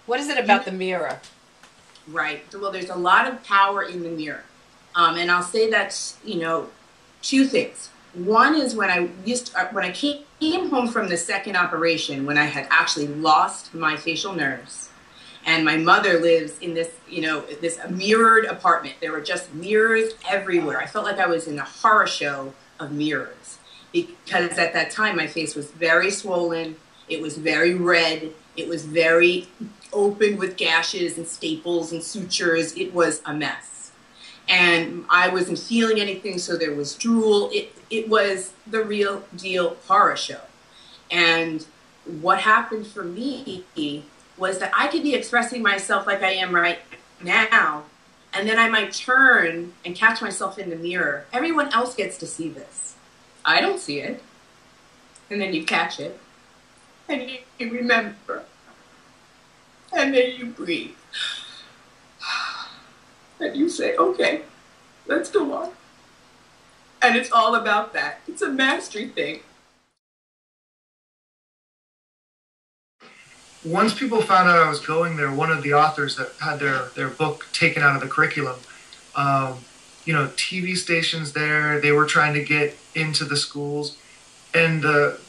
What is it about the mirror? Right. Well, there's a lot of power in the mirror. And I'll say that's, two things. One is when I came home from the second operation, when I had actually lost my facial nerves, and my mother lives in this, this mirrored apartment. There were just mirrors everywhere. I felt like I was in a horror show of mirrors because at that time my face was very swollen. It was very red. It was very open with gashes and staples and sutures. It was a mess. And I wasn't feeling anything, so there was drool. It was the real deal horror show. And what happened for me was that I could be expressing myself like I am right now, and then I might turn and catch myself in the mirror. Everyone else gets to see this. I don't see it. And then you catch it, and you remember, and then you breathe. And you say, okay, let's go on. And it's all about that. It's a mastery thing. Once people found out I was going there, one of the authors that had their book taken out of the curriculum, TV stations there, they were trying to get into the schools, and the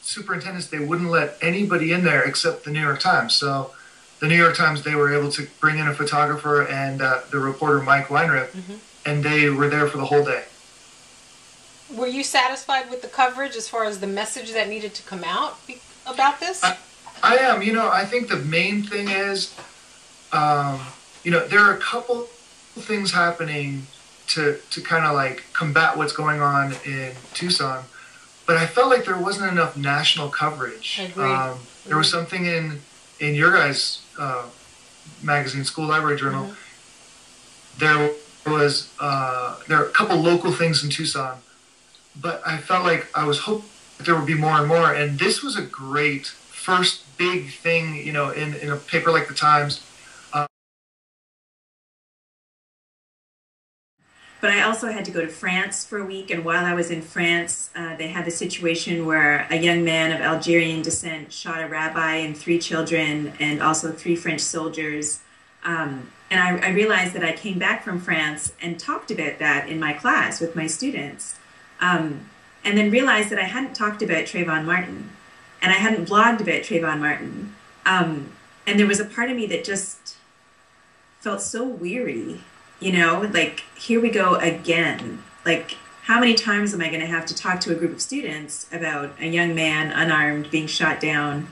superintendents, they wouldn't let anybody in there except the New York Times. So the New York Times, they were able to bring in a photographer and the reporter Mike Weinrib, and they were there for the whole day. Were you satisfied with the coverage as far as the message that needed to come out about this? I am. I think the main thing is, there are a couple things happening to kind of like combat what's going on in Tucson, but I felt like there wasn't enough national coverage. I agree. There was something in your guys' magazine, School Library Journal. There are a couple local things in Tucson, but I felt like I was hoping there would be more and more, and this was a great first big thing, in a paper like the Times. But I also had to go to France for a week, and while I was in France, they had the situation where a young man of Algerian descent shot a rabbi and 3 children, and also 3 French soldiers. And I realized that I came back from France and talked about that in my class with my students, and then realized that I hadn't talked about Trayvon Martin, and I hadn't blogged about Trayvon Martin. And there was a part of me that just felt so weary. Like, here we go again. Like, how many times am I going to have to talk to a group of students about a young man, unarmed, being shot down?